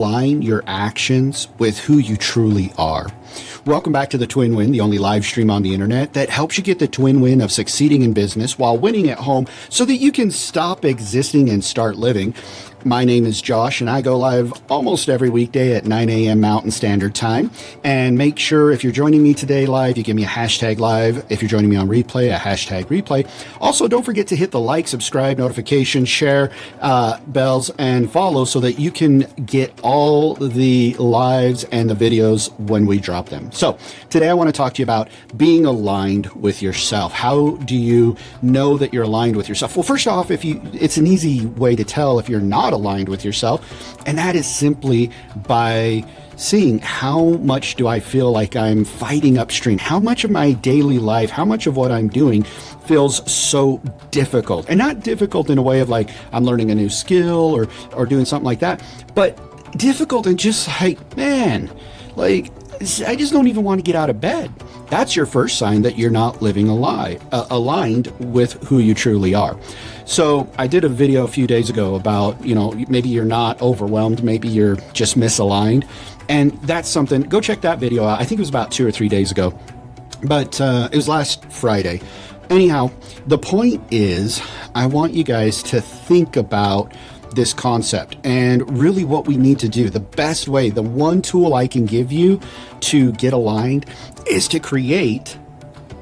align your actions with who you truly are. Welcome back to the Twin Win, the only live stream on the internet that helps you get the twin win of succeeding in business while winning at home so that you can stop existing and start living. My name is Josh, and I go live almost every weekday at 9 a.m. Mountain Standard Time. And make sure if you're joining me today live, you give me a hashtag live. If you're joining me on replay, a hashtag replay. Also, don't forget to hit the like, subscribe, notification, share, bells, and follow so that you can get all the lives and the videos when we drop them. So today I want to talk to you about being aligned with yourself. How do you know that you're aligned with yourself? Well, first off, it's an easy way to tell if you're not aligned with yourself, and that is simply by seeing how much do I feel like I'm fighting upstream, how much of my daily life, how much of what I'm doing feels so difficult, and not difficult in a way of like I'm learning a new skill or doing something like that, but difficult and just like, man, like I just don't even want to get out of bed. That's your first sign that you're not living aligned with who you truly are. So I did a video a few days ago about, maybe you're not overwhelmed, maybe you're just misaligned. And that's something, go check that video out. I think it was about 2 or 3 days ago, but it was last Friday. Anyhow, the point is, I want you guys to think about this concept and really what we need to do. The best way, the one tool I can give you to get aligned is to create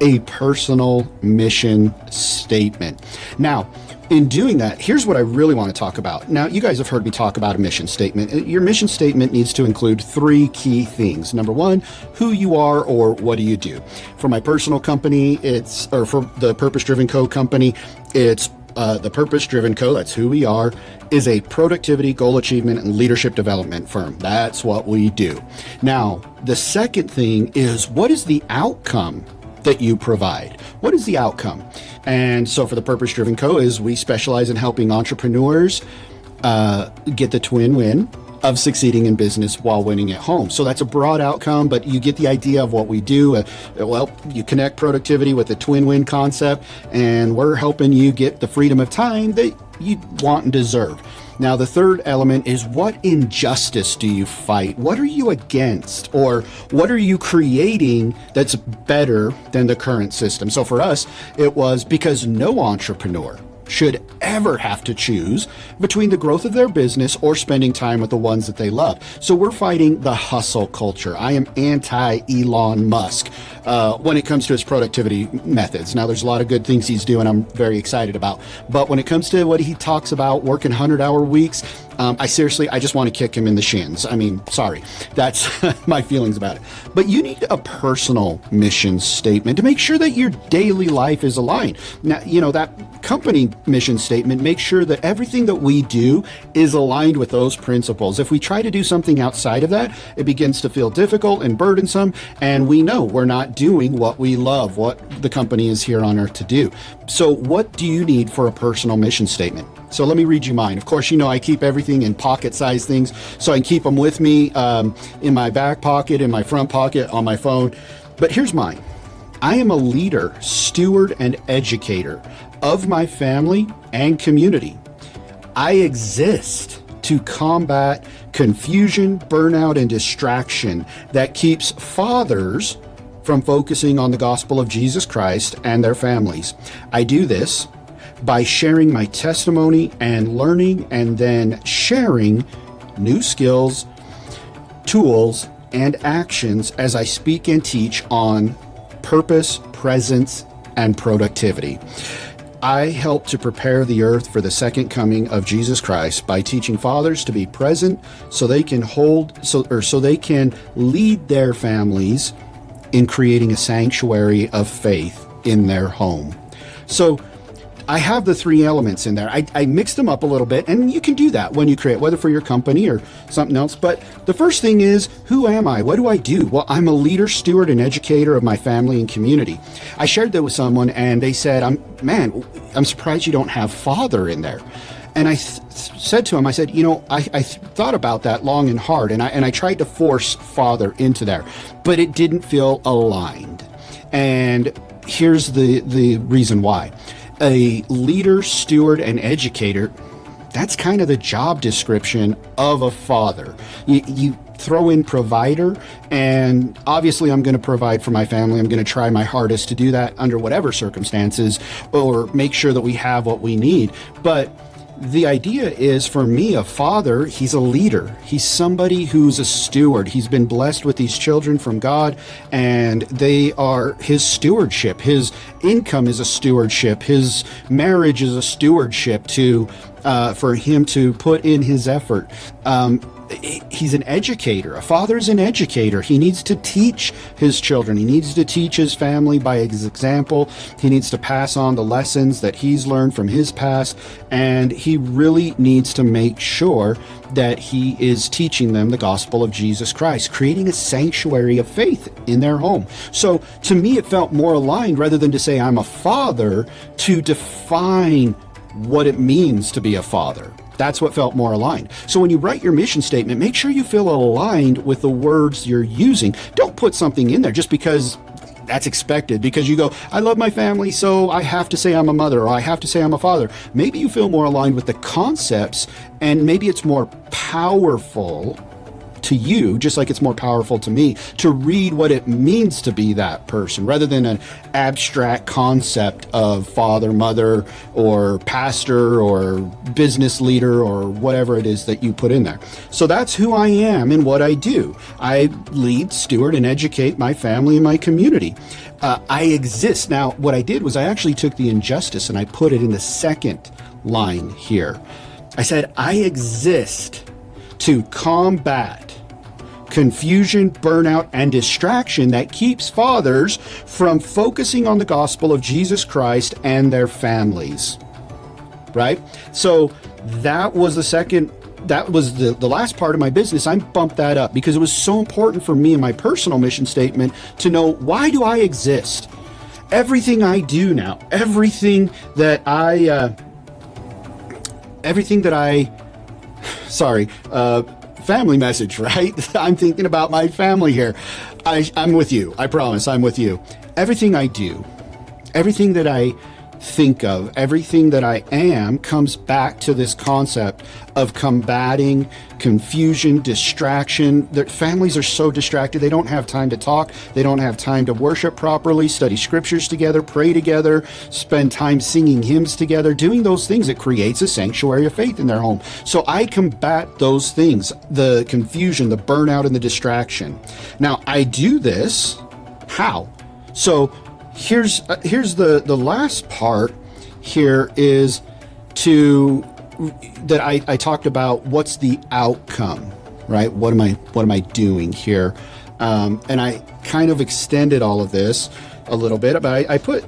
a personal mission statement. Now, in doing that, here's what I really want to talk about. Now, you guys have heard me talk about a mission statement. Your mission statement needs to include 3 key things. Number 1, who you are or what do you do? For my personal company, for the Purpose Driven Co. company, it's the Purpose Driven Co., that's who we are, is a productivity, goal achievement, and leadership development firm. That's what we do. Now, the second thing is, what is the outcome that you provide? What is the outcome? And so for the Purpose Driven Co. is we specialize in helping entrepreneurs get the twin win of succeeding in business while winning at home. So that's a broad outcome, but you get the idea of what we do. You connect productivity with the twin win concept, and we're helping you get the freedom of time that you want and deserve. Now, the third element is, what injustice do you fight? What are you against? Or what are you creating that's better than the current system? So for us, it was because no entrepreneur should ever have to choose between the growth of their business or spending time with the ones that they love. So we're fighting the hustle culture. I am anti-Elon Musk when it comes to his productivity methods. Now, there's a lot of good things he's doing I'm very excited about. But when it comes to what he talks about, working 100-hour weeks, I just want to kick him in the shins. I mean, sorry, that's my feelings about it. But you need a personal mission statement to make sure that your daily life is aligned. Now, that company mission statement makes sure that everything that we do is aligned with those principles. If we try to do something outside of that, it begins to feel difficult and burdensome, and we know we're not doing what we love, what the company is here on earth to do. So what do you need for a personal mission statement? So let me read you mine. Of course, I keep everything in pocket-sized things, so I can keep them with me in my back pocket, in my front pocket, on my phone. But here's mine. I am a leader, steward, and educator of my family and community. I exist to combat confusion, burnout, and distraction that keeps fathers from focusing on the gospel of Jesus Christ and their families. I do this by sharing my testimony and learning, and then sharing new skills, tools, and actions as I speak and teach on purpose, presence, and productivity. I help to prepare the earth for the second coming of Jesus Christ by teaching fathers to be present so they can lead their families in creating a sanctuary of faith in their home. So I have the 3 elements in there. I mixed them up a little bit, and you can do that when you create, whether for your company or something else. But the first thing is, who am I? What do I do? Well, I'm a leader, steward, and educator of my family and community. I shared that with someone, and they said, I'm surprised you don't have father in there. And I said to him, I said, I thought about that long and hard, and I tried to force father into there, but it didn't feel aligned. And here's the reason why. A leader, steward, and educator That's kind of the job description of a father. You throw in provider, and obviously I'm going to provide for my family. I'm going to try my hardest to do that under whatever circumstances, or make sure that we have what we need. But the idea is, for me, a father, he's a leader. He's somebody who's a steward. He's been blessed with these children from God, and they are his stewardship. His income is a stewardship. His marriage is a stewardship for him to put in his effort. He's an educator. A father is an educator. He needs to teach his children. He needs to teach his family by his example. He needs to pass on the lessons that he's learned from his past. And he really needs to make sure that he is teaching them the gospel of Jesus Christ, creating a sanctuary of faith in their home. So to me, it felt more aligned, rather than to say I'm a father, to define what it means to be a father. That's what felt more aligned. So when you write your mission statement, make sure you feel aligned with the words you're using. Don't put something in there just because that's expected, because you go, I love my family, so I have to say I'm a mother, or I have to say I'm a father. Maybe you feel more aligned with the concepts, and maybe it's more powerful to you, just like it's more powerful to me, to read what it means to be that person, rather than an abstract concept of father, mother, or pastor, or business leader, or whatever it is that you put in there. So that's who I am and what I do. I lead, steward, and educate my family and my community. I exist. Now, what I did was I actually took the injustice and I put it in the second line here. I said, I exist to combat confusion, burnout, and distraction that keeps fathers from focusing on the gospel of Jesus Christ and their families. Right? So that was the second, that was the last part of my business. I bumped that up because it was so important for me in my personal mission statement to know, why do I exist? Everything I do now, everything that family message, right? I'm thinking about my family here. I'm with you. I promise I'm with you. Everything I do, everything that I think of, everything that I am, comes back to this concept of combating confusion, distraction. Their families are so distracted. They don't have time to talk. They don't have time to worship properly, study scriptures together, pray together, spend time singing hymns together, doing those things. It creates a sanctuary of faith in their home. So I combat those things, the confusion, the burnout, and the distraction. Now, I do this how? So here's the last part here is that I talked about what's the outcome, right? What am I doing here? And I kind of extended all of this a little bit, but I put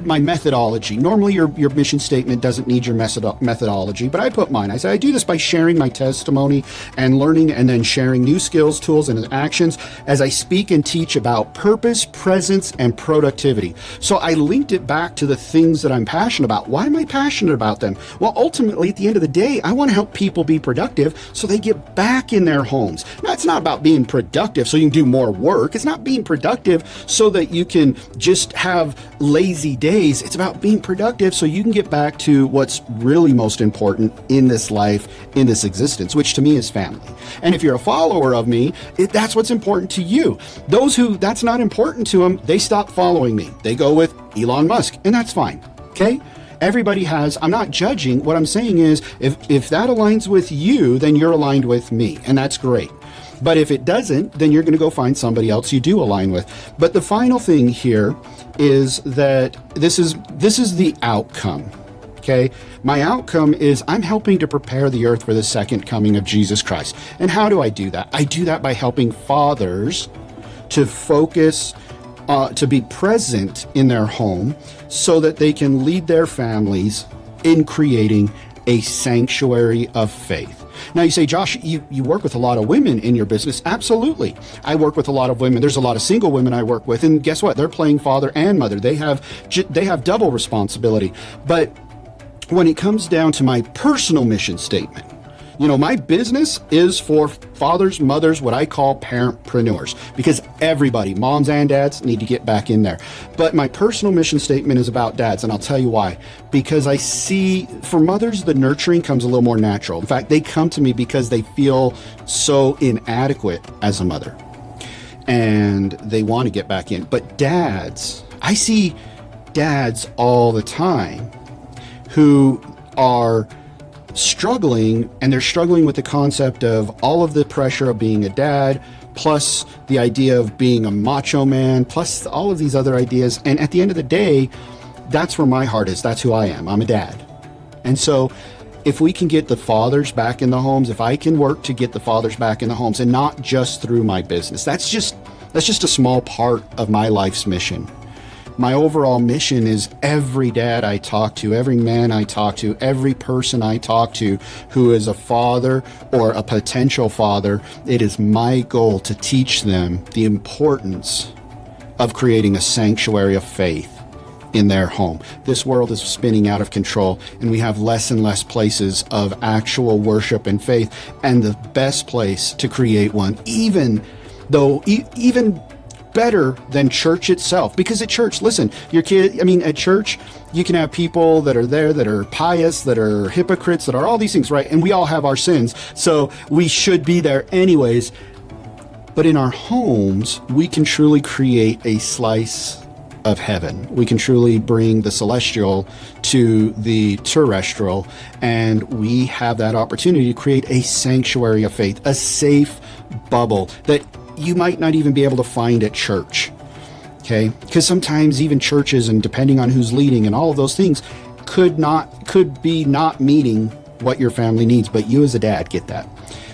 my methodology. Normally your mission statement doesn't need your methodology, but I put mine. I said I do this by sharing my testimony and learning, and then sharing new skills, tools, and actions as I speak and teach about purpose, presence, and productivity. So I linked it back to the things that I'm passionate about. Why am I passionate about them? Well, ultimately, at the end of the day, I want to help people be productive so they get back in their homes. Now, it's not about being productive so you can do more work. It's not being productive so that you can just have lazy days. It's about being productive so you can get back to what's really most important in this life, in this existence, which to me is family. And if you're a follower of me, that's what's important to you. Those who that's not important to them, they stop following me. They go with Elon Musk, and that's fine. Okay? Everybody has, I'm not judging. What I'm saying is, if that aligns with you, then you're aligned with me, and that's great. But if it doesn't, then you're going to go find somebody else you do align with. But the final thing here is that this is the outcome. Okay? My outcome is I'm helping to prepare the earth for the second coming of Jesus Christ. And how do I do that? I do that by helping fathers to focus, to be present in their home so that they can lead their families in creating a sanctuary of faith. Now you say, Josh, you work with a lot of women in your business. Absolutely. I work with a lot of women. There's a lot of single women I work with. And guess what? They're playing father and mother. They have double responsibility. But when it comes down to my personal mission statement, My business is for fathers, mothers, what I call parentpreneurs, because everybody, moms and dads, need to get back in there. But my personal mission statement is about dads, and I'll tell you why. Because I see for mothers, the nurturing comes a little more natural. In fact, they come to me because they feel so inadequate as a mother, and they want to get back in. But dads, I see dads all the time who are struggling, and they're struggling with the concept of all of the pressure of being a dad, plus the idea of being a macho man, plus all of these other ideas. And at the end of the day, that's where my heart is. That's who I am. I'm a dad. And so if we can get the fathers back in the homes, if I can work to get the fathers back in the homes, and not just through my business, that's just a small part of my life's mission. My overall mission is every dad I talk to, every man I talk to, every person I talk to who is a father or a potential father, it is my goal to teach them the importance of creating a sanctuary of faith in their home. This world is spinning out of control, and we have less and less places of actual worship and faith. And the best place to create one, even better than church itself, because at church, listen, at church, you can have people that are there that are pious, that are hypocrites, that are all these things, right? And we all have our sins, so we should be there anyways. But in our homes, we can truly create a slice of heaven. We can truly bring the celestial to the terrestrial, and we have that opportunity to create a sanctuary of faith, a safe bubble that you might not even be able to find at church, okay? Because sometimes even churches, and depending on who's leading and all of those things, could be not meeting what your family needs, but you as a dad get that.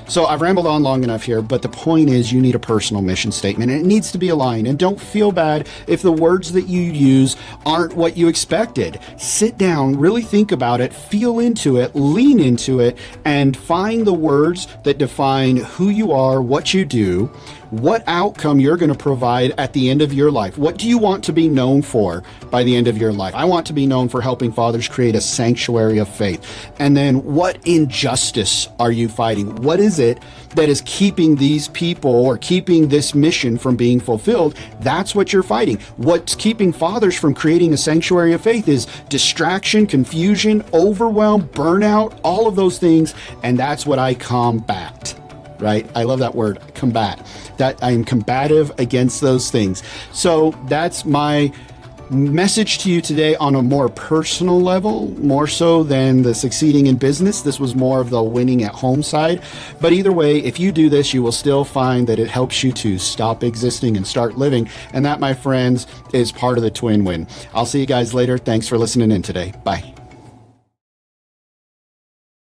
So I've rambled on long enough here, but the point is you need a personal mission statement, and it needs to be aligned. And don't feel bad if the words that you use aren't what you expected. Sit down, really think about it, feel into it, lean into it, and find the words that define who you are, what you do, what outcome you're going to provide at the end of your life. What do you want to be known for by the end of your life? I want to be known for helping fathers create a sanctuary of faith. And then what injustice are you fighting? What is it that is keeping these people or keeping this mission from being fulfilled? That's what you're fighting. What's keeping fathers from creating a sanctuary of faith is distraction, confusion, overwhelm, burnout, all of those things. And that's what I combat. Right? I love that word, combat. That I am combative against those things. So that's my message to you today on a more personal level, more so than the succeeding in business. This was more of the winning at home side. But either way, if you do this, you will still find that it helps you to stop existing and start living. And that, my friends, is part of the Twin Win. I'll see you guys later. Thanks for listening in today. Bye.